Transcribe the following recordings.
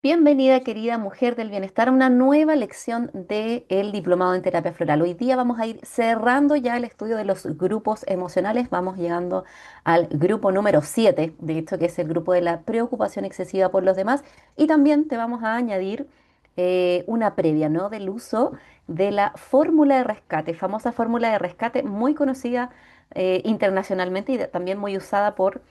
Bienvenida, querida mujer del bienestar, a una nueva lección del Diplomado en Terapia Floral. Hoy día vamos a ir cerrando ya el estudio de los grupos emocionales. Vamos llegando al grupo número 7, de hecho, que es el grupo de la preocupación excesiva por los demás. Y también te vamos a añadir una previa, ¿no? Del uso de la fórmula de rescate, famosa fórmula de rescate muy conocida internacionalmente y también muy usada por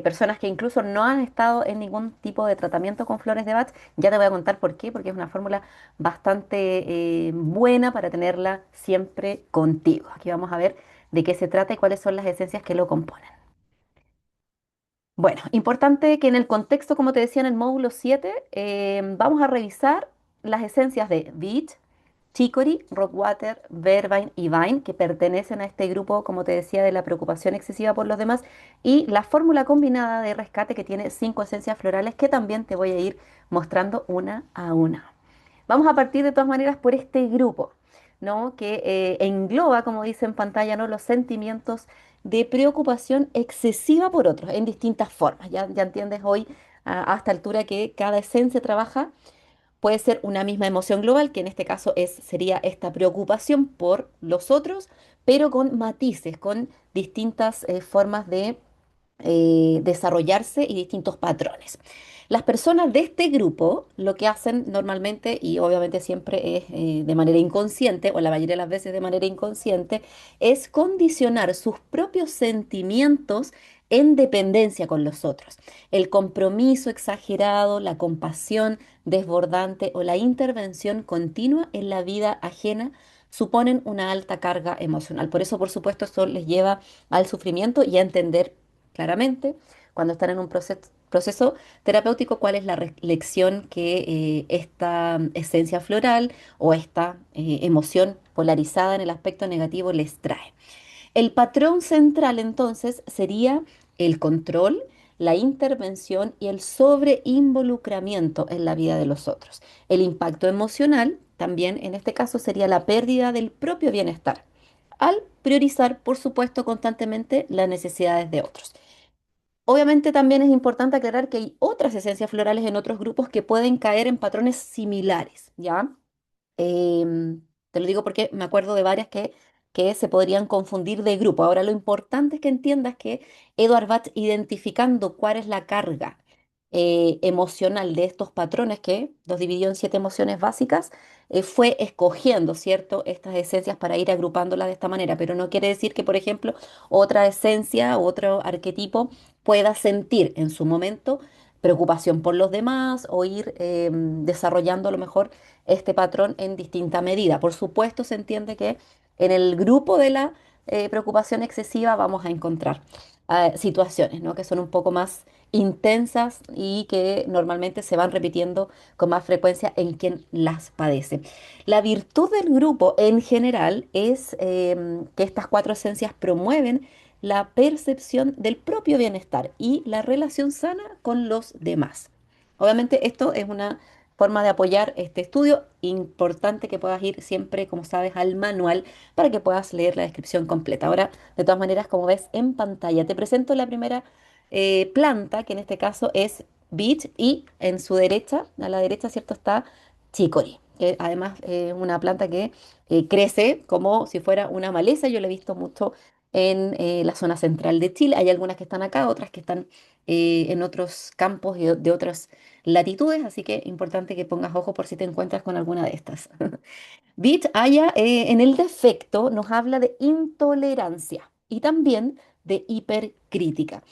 personas que incluso no han estado en ningún tipo de tratamiento con flores de Bach. Ya te voy a contar por qué, porque es una fórmula bastante buena para tenerla siempre contigo. Aquí vamos a ver de qué se trata y cuáles son las esencias que lo componen. Bueno, importante que en el contexto, como te decía en el módulo 7, vamos a revisar las esencias de beach, chicory, rockwater, verbine y vine, que pertenecen a este grupo, como te decía, de la preocupación excesiva por los demás, y la fórmula combinada de rescate que tiene 5 esencias florales que también te voy a ir mostrando una a una. Vamos a partir de todas maneras por este grupo, ¿no? Que engloba, como dice en pantalla, ¿no? Los sentimientos de preocupación excesiva por otros en distintas formas. Ya entiendes hoy a esta altura que cada esencia trabaja, puede ser una misma emoción global, que en este caso sería esta preocupación por los otros, pero con matices, con distintas formas de desarrollarse y distintos patrones. Las personas de este grupo lo que hacen normalmente, y obviamente siempre es de manera inconsciente, o la mayoría de las veces de manera inconsciente, es condicionar sus propios sentimientos en dependencia con los otros. El compromiso exagerado, la compasión desbordante o la intervención continua en la vida ajena suponen una alta carga emocional. Por eso, por supuesto, esto les lleva al sufrimiento y a entender claramente cuando están en un proceso terapéutico cuál es la lección que esta esencia floral o esta emoción polarizada en el aspecto negativo les trae. El patrón central entonces sería el control, la intervención y el sobreinvolucramiento en la vida de los otros. El impacto emocional también en este caso sería la pérdida del propio bienestar, al priorizar, por supuesto, constantemente las necesidades de otros. Obviamente también es importante aclarar que hay otras esencias florales en otros grupos que pueden caer en patrones similares, ¿ya? Te lo digo porque me acuerdo de varias que se podrían confundir de grupo. Ahora, lo importante es que entiendas que Edward Bach, identificando cuál es la carga emocional de estos patrones, que los dividió en 7 emociones básicas, fue escogiendo, ¿cierto?, estas esencias para ir agrupándolas de esta manera. Pero no quiere decir que, por ejemplo, otra esencia, otro arquetipo pueda sentir en su momento preocupación por los demás o ir desarrollando a lo mejor este patrón en distinta medida. Por supuesto, se entiende que en el grupo de la preocupación excesiva vamos a encontrar situaciones, ¿no? Que son un poco más intensas y que normalmente se van repitiendo con más frecuencia en quien las padece. La virtud del grupo en general es que estas 4 esencias promueven la percepción del propio bienestar y la relación sana con los demás. Obviamente esto es una forma de apoyar este estudio. Importante que puedas ir siempre, como sabes, al manual para que puedas leer la descripción completa. Ahora, de todas maneras, como ves en pantalla, te presento la primera planta, que en este caso es beech, y en su derecha, a la derecha, ¿cierto? Está chicory, que además es una planta que crece como si fuera una maleza. Yo la he visto mucho en la zona central de Chile. Hay algunas que están acá, otras que están en otros campos y de otras latitudes, así que importante que pongas ojo por si te encuentras con alguna de estas. Beach Haya en el defecto nos habla de intolerancia y también de hipercrítica.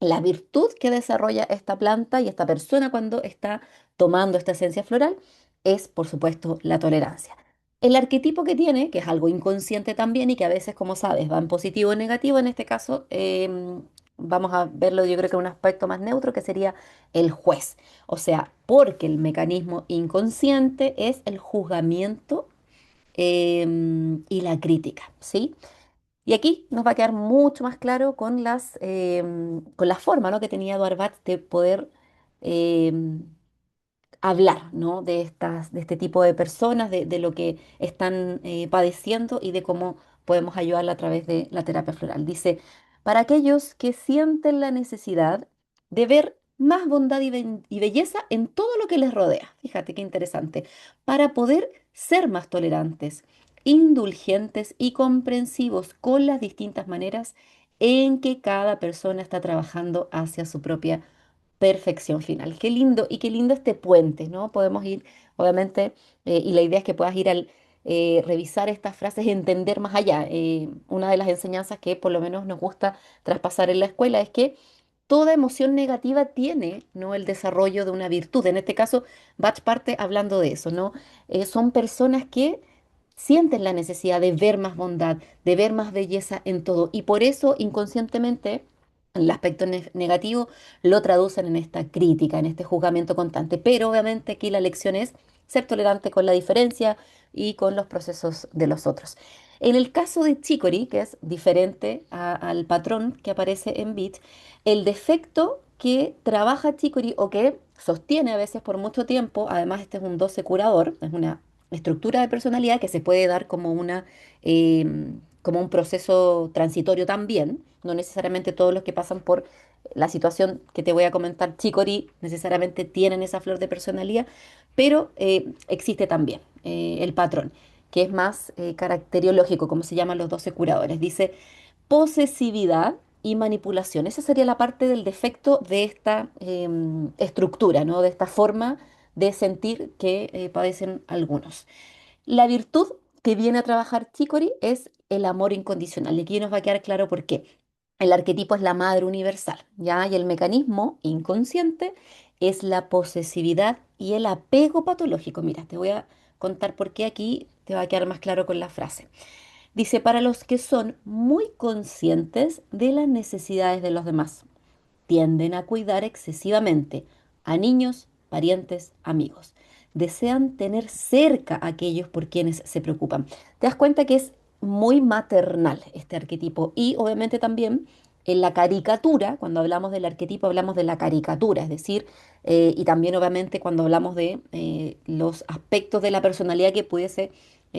La virtud que desarrolla esta planta y esta persona cuando está tomando esta esencia floral es, por supuesto, la tolerancia. El arquetipo que tiene, que es algo inconsciente también y que a veces, como sabes, va en positivo o en negativo, en este caso vamos a verlo yo creo que en un aspecto más neutro, que sería el juez. O sea, porque el mecanismo inconsciente es el juzgamiento y la crítica, ¿sí? Y aquí nos va a quedar mucho más claro con con la forma, ¿no?, que tenía Eduard Batz de poder em, hablar, ¿no?, de este tipo de personas, de lo que están padeciendo y de cómo podemos ayudarla a través de la terapia floral. Dice, para aquellos que sienten la necesidad de ver más bondad y belleza en todo lo que les rodea. Fíjate qué interesante. Para poder ser más tolerantes, indulgentes y comprensivos con las distintas maneras en que cada persona está trabajando hacia su propia perfección final. Qué lindo y qué lindo este puente, ¿no? Podemos ir, obviamente, y la idea es que puedas ir al revisar estas frases y entender más allá. Una de las enseñanzas que por lo menos nos gusta traspasar en la escuela es que toda emoción negativa tiene, ¿no?, el desarrollo de una virtud. En este caso, Bach parte hablando de eso, ¿no? Son personas que sienten la necesidad de ver más bondad, de ver más belleza en todo. Y por eso, inconscientemente, el aspecto negativo lo traducen en esta crítica, en este juzgamiento constante. Pero obviamente aquí la lección es ser tolerante con la diferencia y con los procesos de los otros. En el caso de Chicory, que es diferente al patrón que aparece en Beat, el defecto que trabaja Chicory o que sostiene a veces por mucho tiempo, además este es un 12 curador, es una estructura de personalidad que se puede dar como como un proceso transitorio también. No necesariamente todos los que pasan por la situación que te voy a comentar, Chicory, necesariamente tienen esa flor de personalidad, pero existe también el patrón, que es más caracteriológico, como se llaman los 12 curadores. Dice posesividad y manipulación. Esa sería la parte del defecto de esta estructura, ¿no? De esta forma de sentir que padecen algunos. La virtud que viene a trabajar Chicory es el amor incondicional. Y aquí nos va a quedar claro por qué. El arquetipo es la madre universal, ¿ya? Y el mecanismo inconsciente es la posesividad y el apego patológico. Mira, te voy a contar por qué aquí te va a quedar más claro con la frase. Dice, para los que son muy conscientes de las necesidades de los demás, tienden a cuidar excesivamente a niños, parientes, amigos. Desean tener cerca a aquellos por quienes se preocupan. Te das cuenta que es muy maternal este arquetipo y obviamente también en la caricatura, cuando hablamos del arquetipo hablamos de la caricatura, es decir, y también obviamente cuando hablamos de los aspectos de la personalidad que pudiese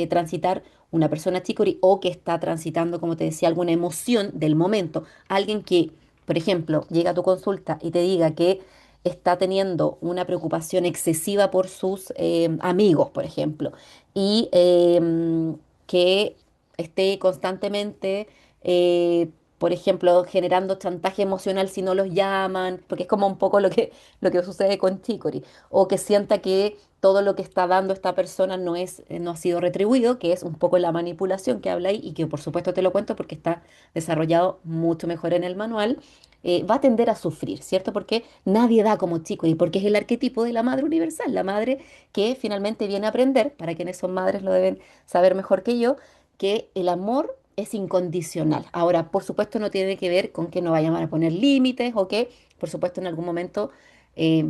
transitar una persona chicory o que está transitando, como te decía, alguna emoción del momento, alguien que por ejemplo, llega a tu consulta y te diga que está teniendo una preocupación excesiva por sus amigos, por ejemplo, y que esté constantemente, por ejemplo, generando chantaje emocional si no los llaman, porque es como un poco lo que sucede con Chicory, o que sienta que todo lo que está dando esta persona no ha sido retribuido, que es un poco la manipulación que habla ahí y que por supuesto te lo cuento porque está desarrollado mucho mejor en el manual, va a tender a sufrir, ¿cierto? Porque nadie da como chico y porque es el arquetipo de la madre universal, la madre que finalmente viene a aprender, para quienes son madres lo deben saber mejor que yo, que el amor es incondicional. Ahora, por supuesto, no tiene que ver con que no vayan a poner límites o que, por supuesto, en algún momento eh,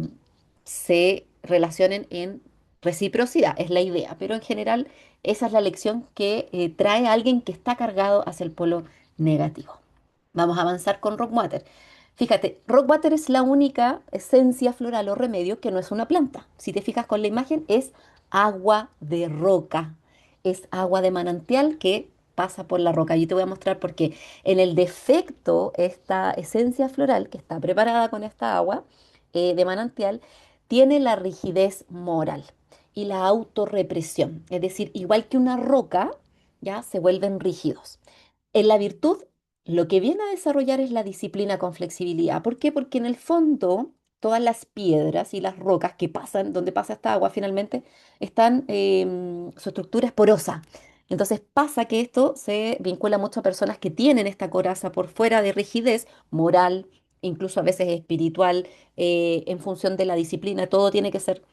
se relacionen en reciprocidad, es la idea, pero en general esa es la lección que trae a alguien que está cargado hacia el polo negativo. Vamos a avanzar con Rockwater. Fíjate, Rockwater es la única esencia floral o remedio que no es una planta. Si te fijas con la imagen, es agua de roca. Es agua de manantial que pasa por la roca. Yo te voy a mostrar por qué. En el defecto, esta esencia floral que está preparada con esta agua de manantial tiene la rigidez moral y la autorrepresión. Es decir, igual que una roca, ya se vuelven rígidos. En la virtud lo que viene a desarrollar es la disciplina con flexibilidad. ¿Por qué? Porque en el fondo todas las piedras y las rocas que pasan, donde pasa esta agua finalmente, su estructura es porosa. Entonces pasa que esto se vincula mucho a personas que tienen esta coraza por fuera de rigidez moral, incluso a veces espiritual, en función de la disciplina. Todo tiene que ser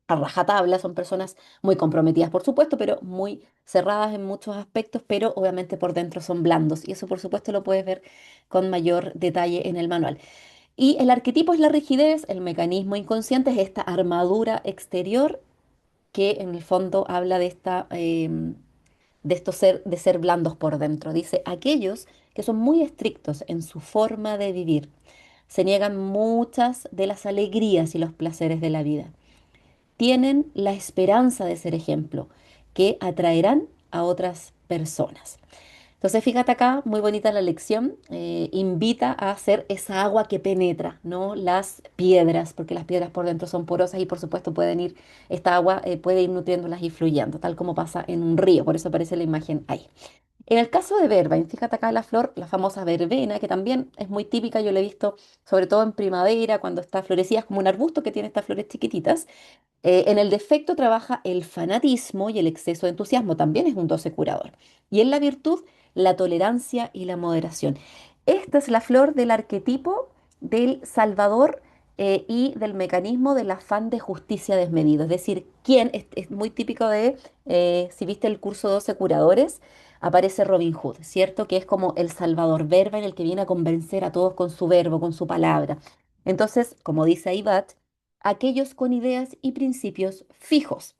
a rajatabla, son personas muy comprometidas, por supuesto, pero muy cerradas en muchos aspectos, pero obviamente por dentro son blandos. Y eso, por supuesto, lo puedes ver con mayor detalle en el manual. Y el arquetipo es la rigidez, el mecanismo inconsciente es esta armadura exterior que en el fondo habla de de ser blandos por dentro. Dice, aquellos que son muy estrictos en su forma de vivir, se niegan muchas de las alegrías y los placeres de la vida, tienen la esperanza de ser ejemplo, que atraerán a otras personas. Entonces, fíjate acá, muy bonita la lección. Invita a hacer esa agua que penetra, no las piedras, porque las piedras por dentro son porosas y por supuesto esta agua puede ir nutriéndolas y fluyendo, tal como pasa en un río. Por eso aparece la imagen ahí. En el caso de verba, fíjate acá la flor, la famosa verbena, que también es muy típica, yo la he visto sobre todo en primavera, cuando está florecida, es como un arbusto que tiene estas flores chiquititas. En el defecto trabaja el fanatismo y el exceso de entusiasmo, también es un 12 curador. Y en la virtud, la tolerancia y la moderación. Esta es la flor del arquetipo del Salvador y del mecanismo del afán de justicia desmedido. Es decir, quién es muy típico de, si viste el curso 12 curadores, aparece Robin Hood, ¿cierto? Que es como el Salvador verba en el que viene a convencer a todos con su verbo, con su palabra. Entonces, como dice Ibat, aquellos con ideas y principios fijos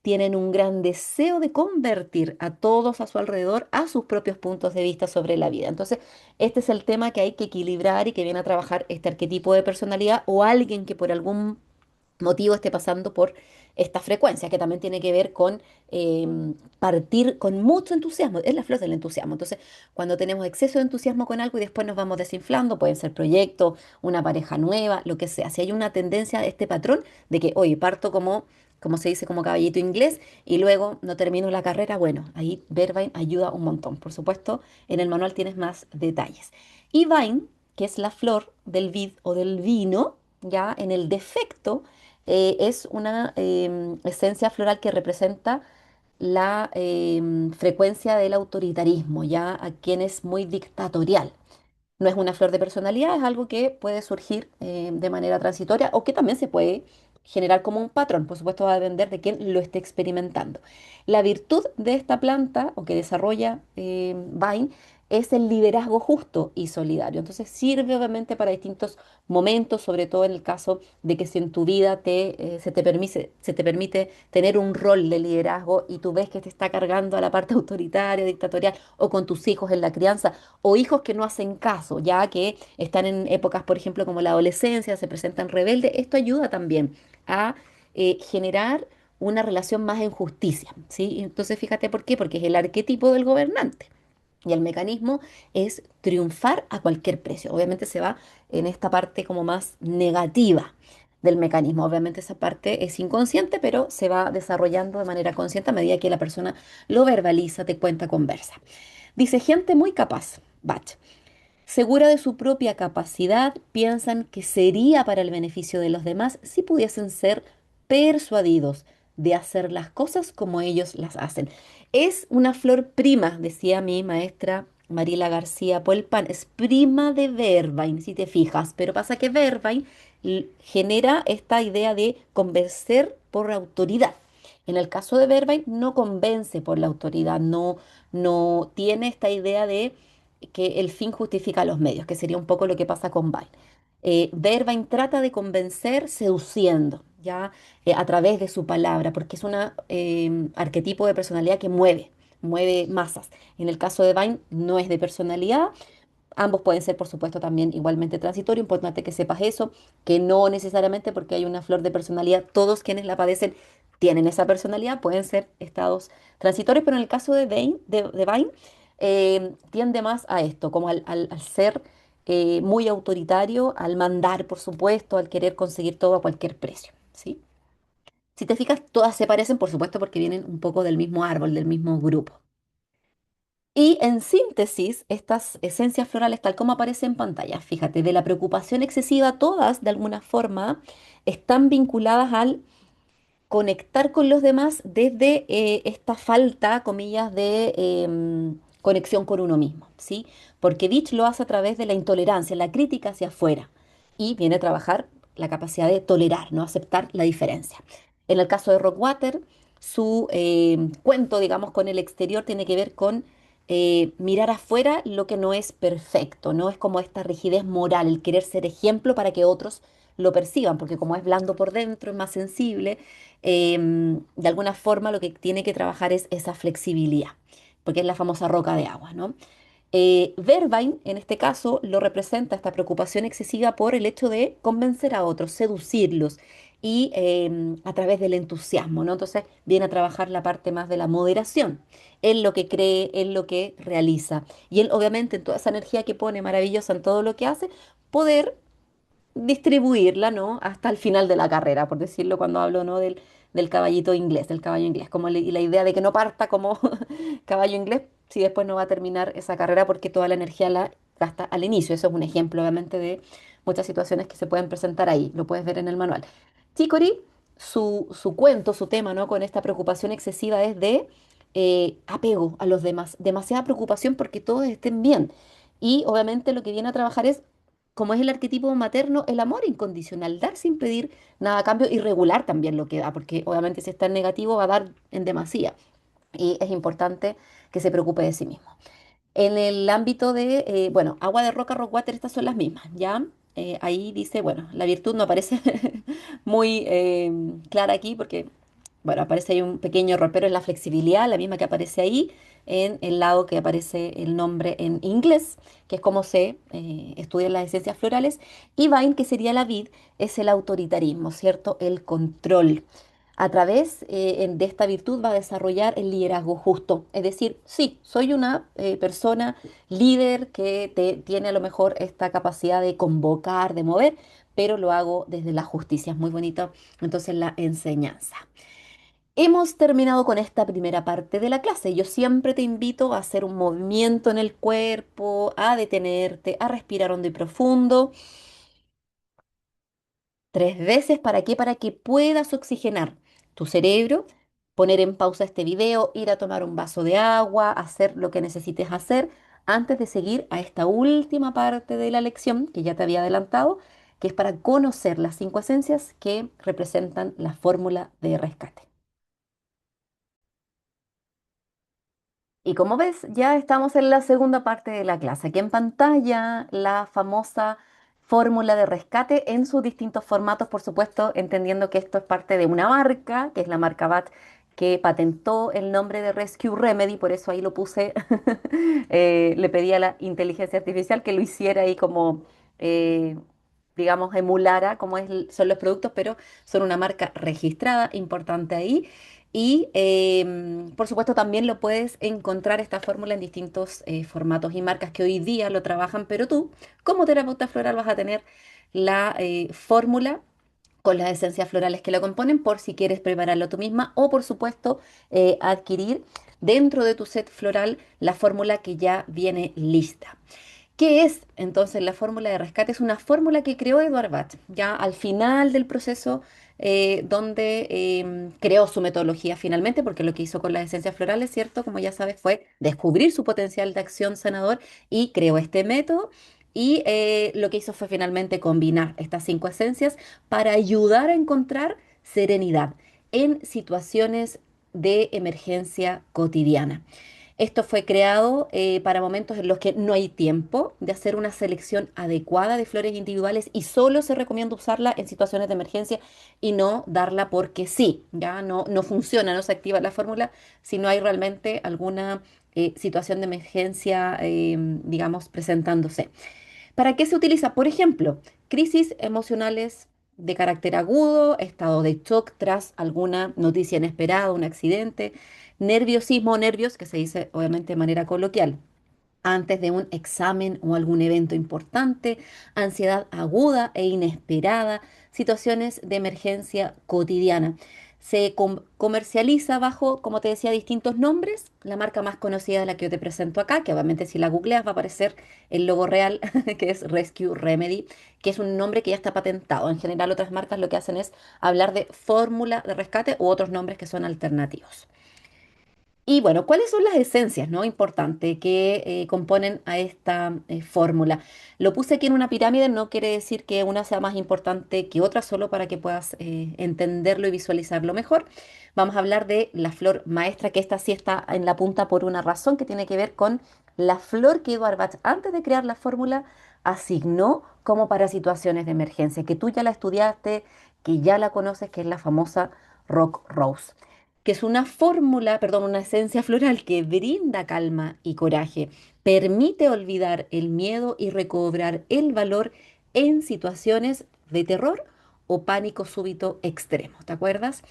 tienen un gran deseo de convertir a todos a su alrededor a sus propios puntos de vista sobre la vida. Entonces, este es el tema que hay que equilibrar y que viene a trabajar este arquetipo de personalidad o alguien que por algún motivo esté pasando por esta frecuencia, que también tiene que ver con partir con mucho entusiasmo. Es la flor del entusiasmo. Entonces, cuando tenemos exceso de entusiasmo con algo y después nos vamos desinflando, pueden ser proyectos, una pareja nueva, lo que sea. Si hay una tendencia a este patrón de que, oye, parto como se dice, como caballito inglés, y luego no termino la carrera, bueno, ahí Vervine ayuda un montón. Por supuesto, en el manual tienes más detalles. Y Vine, que es la flor del vid o del vino, ya en el defecto, es una esencia floral que representa la frecuencia del autoritarismo, ya a quien es muy dictatorial. No es una flor de personalidad, es algo que puede surgir de manera transitoria o que también se puede generar como un patrón. Por supuesto, va a depender de quién lo esté experimentando. La virtud de esta planta o que desarrolla Vine es el liderazgo justo y solidario. Entonces sirve obviamente para distintos momentos, sobre todo en el caso de que si en tu vida se te permite tener un rol de liderazgo y tú ves que te está cargando a la parte autoritaria, dictatorial o con tus hijos en la crianza o hijos que no hacen caso, ya que están en épocas, por ejemplo, como la adolescencia, se presentan rebeldes, esto ayuda también a generar una relación más en justicia, ¿sí? Entonces, fíjate por qué, porque es el arquetipo del gobernante. Y el mecanismo es triunfar a cualquier precio. Obviamente se va en esta parte como más negativa del mecanismo. Obviamente esa parte es inconsciente, pero se va desarrollando de manera consciente a medida que la persona lo verbaliza, te cuenta, conversa. Dice, gente muy capaz, Bach, segura de su propia capacidad, piensan que sería para el beneficio de los demás si pudiesen ser persuadidos de hacer las cosas como ellos las hacen. Es una flor prima, decía mi maestra Marila García Polpan, es prima de Vervain, si te fijas, pero pasa que Vervain genera esta idea de convencer por autoridad. En el caso de Vervain no convence por la autoridad, no tiene esta idea de que el fin justifica los medios, que sería un poco lo que pasa con Vine. Vervain trata de convencer seduciendo, ya a través de su palabra, porque es un arquetipo de personalidad que mueve masas. En el caso de Vine no es de personalidad, ambos pueden ser, por supuesto, también igualmente transitorios. Importante que sepas eso, que no necesariamente porque hay una flor de personalidad, todos quienes la padecen tienen esa personalidad, pueden ser estados transitorios, pero en el caso de Vine, tiende más a esto, como al ser muy autoritario, al mandar, por supuesto, al querer conseguir todo a cualquier precio, ¿sí? Si te fijas, todas se parecen, por supuesto, porque vienen un poco del mismo árbol, del mismo grupo. Y en síntesis, estas esencias florales, tal como aparece en pantalla, fíjate, de la preocupación excesiva, todas de alguna forma están vinculadas al conectar con los demás desde esta falta, comillas, de conexión con uno mismo, ¿sí? Porque Ditch lo hace a través de la intolerancia, la crítica hacia afuera, y viene a trabajar la capacidad de tolerar, no aceptar la diferencia. En el caso de Rockwater, su cuento, digamos, con el exterior tiene que ver con mirar afuera lo que no es perfecto, no es como esta rigidez moral, el querer ser ejemplo para que otros lo perciban, porque como es blando por dentro, es más sensible, de alguna forma lo que tiene que trabajar es esa flexibilidad, porque es la famosa roca de agua, ¿no? Vervain, en este caso, lo representa esta preocupación excesiva por el hecho de convencer a otros, seducirlos, y a través del entusiasmo, ¿no? Entonces viene a trabajar la parte más de la moderación, en lo que cree, en lo que realiza. Y él, obviamente, en toda esa energía que pone maravillosa en todo lo que hace, poder distribuirla, ¿no? Hasta el final de la carrera, por decirlo cuando hablo, ¿no? Del caballito inglés, del caballo inglés, como y la idea de que no parta como caballo inglés si después no va a terminar esa carrera porque toda la energía la gasta al inicio. Eso es un ejemplo, obviamente, de muchas situaciones que se pueden presentar ahí. Lo puedes ver en el manual. Chicory, su cuento, su tema, ¿no? Con esta preocupación excesiva es de apego a los demás, demasiada preocupación porque todos estén bien. Y obviamente lo que viene a trabajar es, como es el arquetipo materno, el amor incondicional, dar sin pedir nada a cambio y regular también lo que da, porque obviamente si está en negativo va a dar en demasía. Y es importante que se preocupe de sí mismo. En el ámbito de, bueno, agua de roca, rock water, estas son las mismas, ¿ya? Ahí dice, bueno, la virtud no aparece muy clara aquí porque, bueno, aparece ahí un pequeño error, pero es la flexibilidad, la misma que aparece ahí, en el lado que aparece el nombre en inglés, que es como se estudian las esencias florales, y Vine, que sería la vid, es el autoritarismo, ¿cierto? El control. A través de esta virtud va a desarrollar el liderazgo justo. Es decir, sí, soy una persona líder que tiene a lo mejor esta capacidad de convocar, de mover, pero lo hago desde la justicia. Es muy bonito. Entonces, la enseñanza. Hemos terminado con esta primera parte de la clase. Yo siempre te invito a hacer un movimiento en el cuerpo, a detenerte, a respirar hondo y profundo. 3 veces, ¿para qué? Para que puedas oxigenar tu cerebro, poner en pausa este video, ir a tomar un vaso de agua, hacer lo que necesites hacer antes de seguir a esta última parte de la lección que ya te había adelantado, que es para conocer las 5 esencias que representan la fórmula de rescate. Y como ves, ya estamos en la segunda parte de la clase. Aquí en pantalla, la famosa fórmula de rescate en sus distintos formatos, por supuesto, entendiendo que esto es parte de una marca, que es la marca BAT, que patentó el nombre de Rescue Remedy, por eso ahí lo puse. Le pedí a la inteligencia artificial que lo hiciera ahí como, eh, digamos, emulara cómo son los productos, pero son una marca registrada, importante ahí. Y por supuesto también lo puedes encontrar esta fórmula en distintos formatos y marcas que hoy día lo trabajan, pero tú como terapeuta floral vas a tener la fórmula con las esencias florales que la componen por si quieres prepararlo tú misma o por supuesto adquirir dentro de tu set floral la fórmula que ya viene lista. ¿Qué es entonces la fórmula de rescate? Es una fórmula que creó Edward Bach, ya al final del proceso donde creó su metodología finalmente, porque lo que hizo con las esencias florales, ¿cierto? Como ya sabes, fue descubrir su potencial de acción sanador y creó este método. Y lo que hizo fue finalmente combinar estas 5 esencias para ayudar a encontrar serenidad en situaciones de emergencia cotidiana. Esto fue creado para momentos en los que no hay tiempo de hacer una selección adecuada de flores individuales y solo se recomienda usarla en situaciones de emergencia y no darla porque sí, ya no funciona, no se activa la fórmula si no hay realmente alguna situación de emergencia, digamos, presentándose. ¿Para qué se utiliza? Por ejemplo, crisis emocionales de carácter agudo, estado de shock tras alguna noticia inesperada, un accidente, nerviosismo o nervios, que se dice obviamente de manera coloquial, antes de un examen o algún evento importante, ansiedad aguda e inesperada, situaciones de emergencia cotidiana. Se comercializa bajo, como te decía, distintos nombres. La marca más conocida es la que yo te presento acá, que obviamente si la googleas va a aparecer el logo real, que es Rescue Remedy, que es un nombre que ya está patentado. En general, otras marcas lo que hacen es hablar de fórmula de rescate u otros nombres que son alternativos. Y bueno, ¿cuáles son las esencias, no? Importante que componen a esta fórmula. Lo puse aquí en una pirámide, no quiere decir que una sea más importante que otra, solo para que puedas entenderlo y visualizarlo mejor. Vamos a hablar de la flor maestra, que esta sí está en la punta por una razón que tiene que ver con la flor que Eduard Bach, antes de crear la fórmula, asignó como para situaciones de emergencia, que tú ya la estudiaste, que ya la conoces, que es la famosa Rock Rose, que es una fórmula, perdón, una esencia floral que brinda calma y coraje, permite olvidar el miedo y recobrar el valor en situaciones de terror o pánico súbito extremo, ¿te acuerdas?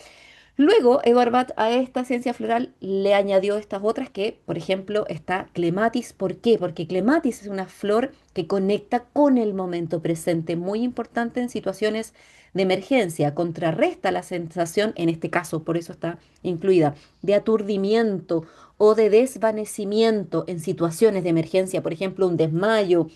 Luego, Edward Bath a esta esencia floral le añadió estas otras que, por ejemplo, está clematis. ¿Por qué? Porque clematis es una flor que conecta con el momento presente, muy importante en situaciones de emergencia, contrarresta la sensación, en este caso, por eso está incluida, de aturdimiento o de desvanecimiento en situaciones de emergencia, por ejemplo, un desmayo,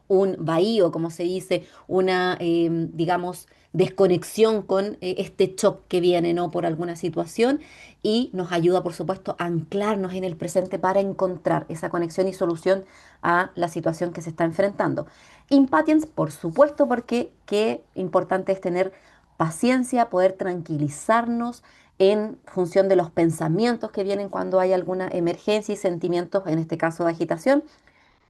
un vacío, como se dice, una, digamos, desconexión con este shock que viene, ¿no? Por alguna situación y nos ayuda, por supuesto, a anclarnos en el presente para encontrar esa conexión y solución a la situación que se está enfrentando. Impatience, por supuesto, porque qué importante es tener paciencia, poder tranquilizarnos en función de los pensamientos que vienen cuando hay alguna emergencia y sentimientos, en este caso de agitación,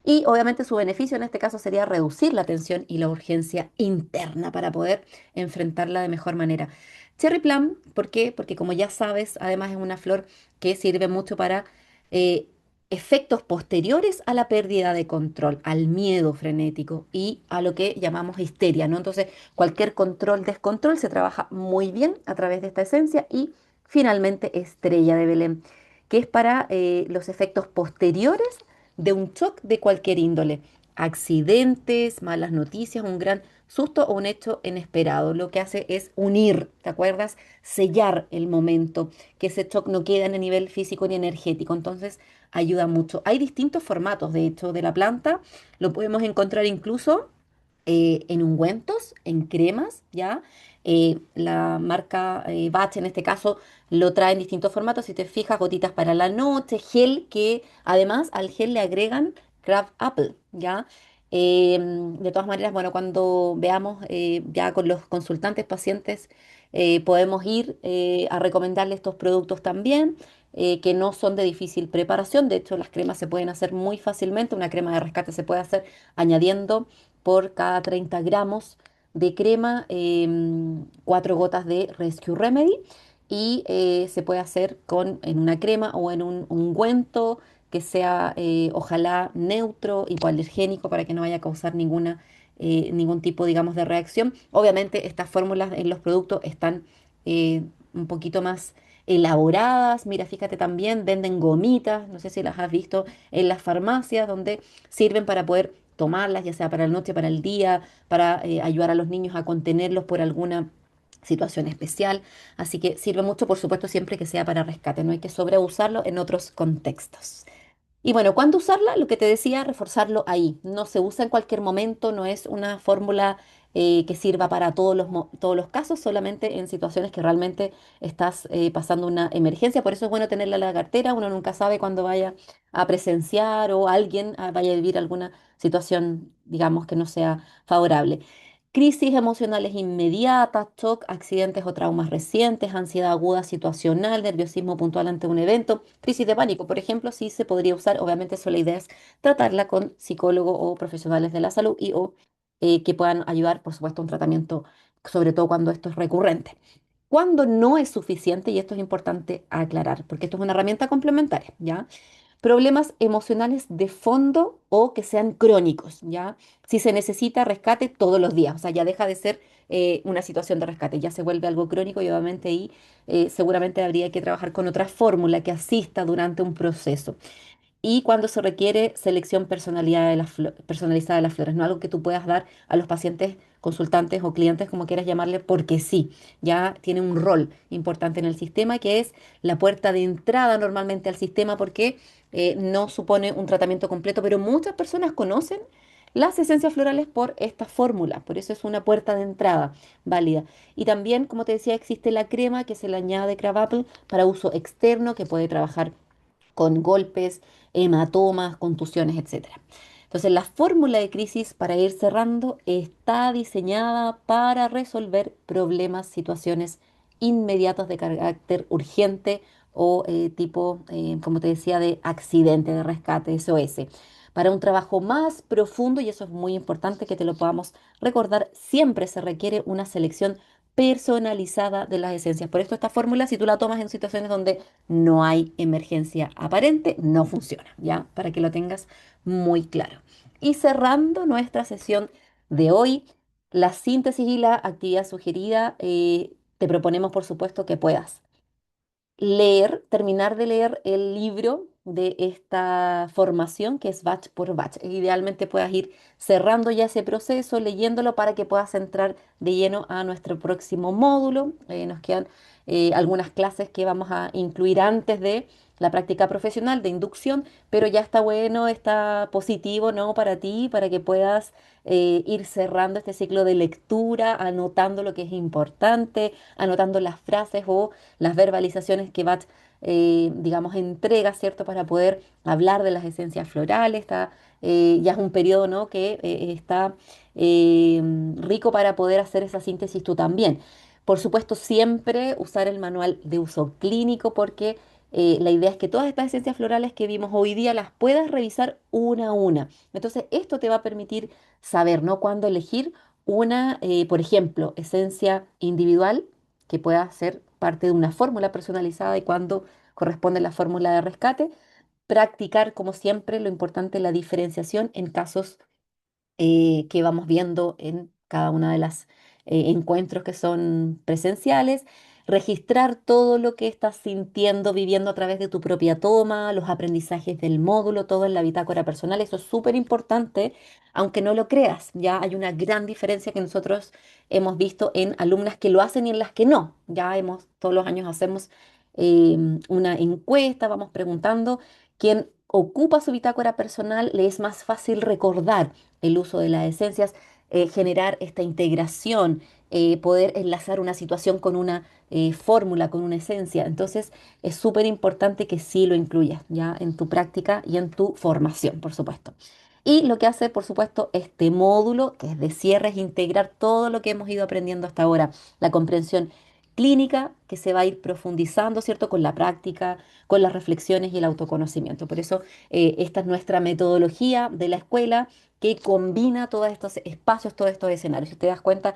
y obviamente su beneficio en este caso sería reducir la tensión y la urgencia interna para poder enfrentarla de mejor manera. Cherry Plum, ¿por qué? Porque como ya sabes, además es una flor que sirve mucho para eh, efectos posteriores a la pérdida de control, al miedo frenético y a lo que llamamos histeria, ¿no? Entonces, cualquier control, descontrol se trabaja muy bien a través de esta esencia y finalmente Estrella de Belén, que es para los efectos posteriores de un shock de cualquier índole, accidentes, malas noticias, un gran susto o un hecho inesperado. Lo que hace es unir, ¿te acuerdas? Sellar el momento, que ese shock no quede en el nivel físico ni energético. Entonces, ayuda mucho. Hay distintos formatos, de hecho, de la planta. Lo podemos encontrar incluso en ungüentos, en cremas, ¿ya? La marca Batch en este caso lo trae en distintos formatos. Si te fijas, gotitas para la noche, gel que además al gel le agregan Crab Apple, ¿ya? De todas maneras, bueno, cuando veamos ya con los consultantes pacientes, podemos ir a recomendarle estos productos también. Que no son de difícil preparación, de hecho las cremas se pueden hacer muy fácilmente, una crema de rescate se puede hacer añadiendo por cada 30 gramos de crema, 4 gotas de Rescue Remedy y se puede hacer en una crema o en un ungüento que sea ojalá neutro, hipoalergénico para que no vaya a causar ningún tipo, digamos, de reacción. Obviamente estas fórmulas en los productos están un poquito más elaboradas. Mira, fíjate también, venden gomitas, no sé si las has visto en las farmacias, donde sirven para poder tomarlas, ya sea para la noche, para el día, para ayudar a los niños a contenerlos por alguna situación especial. Así que sirve mucho, por supuesto, siempre que sea para rescate, no hay que sobreusarlo en otros contextos. Y bueno, ¿cuándo usarla? Lo que te decía, reforzarlo ahí. No se usa en cualquier momento, no es una fórmula que sirva para todos los casos, solamente en situaciones que realmente estás pasando una emergencia. Por eso es bueno tenerla en la cartera, uno nunca sabe cuándo vaya a presenciar o alguien vaya a vivir alguna situación, digamos, que no sea favorable. Crisis emocionales inmediatas, shock, accidentes o traumas recientes, ansiedad aguda situacional, nerviosismo puntual ante un evento, crisis de pánico, por ejemplo, sí se podría usar. Obviamente, eso la idea es tratarla con psicólogo o profesionales de la salud y o que puedan ayudar, por supuesto, a un tratamiento, sobre todo cuando esto es recurrente. Cuando no es suficiente, y esto es importante aclarar, porque esto es una herramienta complementaria, ¿ya? Problemas emocionales de fondo o que sean crónicos, ¿ya? Si se necesita rescate todos los días, o sea, ya deja de ser una situación de rescate, ya se vuelve algo crónico y obviamente ahí seguramente habría que trabajar con otra fórmula que asista durante un proceso y cuando se requiere selección personalizada de las flores, no algo que tú puedas dar a los pacientes, consultantes o clientes, como quieras llamarle, porque sí, ya tiene un rol importante en el sistema, que es la puerta de entrada normalmente al sistema, porque no supone un tratamiento completo, pero muchas personas conocen las esencias florales por esta fórmula, por eso es una puerta de entrada válida. Y también, como te decía, existe la crema que se le añade Crab Apple para uso externo, que puede trabajar con golpes, hematomas, contusiones, etcétera. Entonces, la fórmula de crisis, para ir cerrando, está diseñada para resolver problemas, situaciones inmediatas de carácter urgente o tipo, como te decía, de accidente, de rescate, SOS. Para un trabajo más profundo, y eso es muy importante que te lo podamos recordar, siempre se requiere una selección personalizada de las esencias. Por esto esta fórmula, si tú la tomas en situaciones donde no hay emergencia aparente, no funciona, ¿ya? Para que lo tengas muy claro. Y cerrando nuestra sesión de hoy, La síntesis y la actividad sugerida, te proponemos, por supuesto, que puedas leer, terminar de leer el libro de esta formación que es batch por batch. Idealmente puedas ir cerrando ya ese proceso, leyéndolo para que puedas entrar de lleno a nuestro próximo módulo. Nos quedan algunas clases que vamos a incluir antes de la práctica profesional de inducción, pero ya está bueno, está positivo, ¿no? Para ti, para que puedas ir cerrando este ciclo de lectura, anotando lo que es importante, anotando las frases o las verbalizaciones que Bach, digamos, entrega, ¿cierto? Para poder hablar de las esencias florales. Está, ya es un periodo, ¿no? Que está eh, rico para poder hacer esa síntesis tú también. Por supuesto, siempre usar el manual de uso clínico porque la idea es que todas estas esencias florales que vimos hoy día las puedas revisar una a una. Entonces, esto te va a permitir saber, ¿no? Cuándo elegir una, por ejemplo, esencia individual que pueda ser parte de una fórmula personalizada y cuando corresponde la fórmula de rescate. Practicar, como siempre, lo importante, la diferenciación en casos que vamos viendo en cada una de las encuentros que son presenciales, registrar todo lo que estás sintiendo, viviendo a través de tu propia toma, los aprendizajes del módulo, todo en la bitácora personal, eso es súper importante, aunque no lo creas, ya hay una gran diferencia que nosotros hemos visto en alumnas que lo hacen y en las que no, ya hemos, todos los años hacemos una encuesta, vamos preguntando, quién ocupa su bitácora personal, le es más fácil recordar el uso de las esencias, generar esta integración, poder enlazar una situación con una fórmula, con una esencia. Entonces, es súper importante que sí lo incluyas ya en tu práctica y en tu formación, por supuesto. Y lo que hace, por supuesto, este módulo, que es de cierre, es integrar todo lo que hemos ido aprendiendo hasta ahora, la comprensión clínica que se va a ir profundizando, ¿cierto? Con la práctica, con las reflexiones y el autoconocimiento. Por eso, esta es nuestra metodología de la escuela que combina todos estos espacios, todos estos escenarios. Si te das cuenta,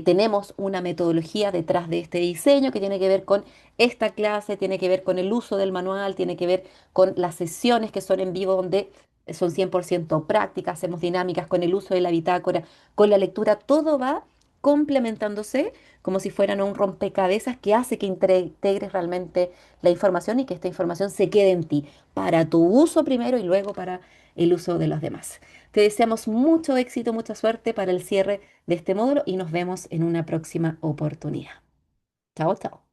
tenemos una metodología detrás de este diseño que tiene que ver con esta clase, tiene que ver con el uso del manual, tiene que ver con las sesiones que son en vivo donde son 100% prácticas, hacemos dinámicas con el uso de la bitácora, con la lectura, todo va complementándose como si fueran un rompecabezas que hace que integres realmente la información y que esta información se quede en ti para tu uso primero y luego para el uso de los demás. Te deseamos mucho éxito, mucha suerte para el cierre de este módulo y nos vemos en una próxima oportunidad. Chao, chao.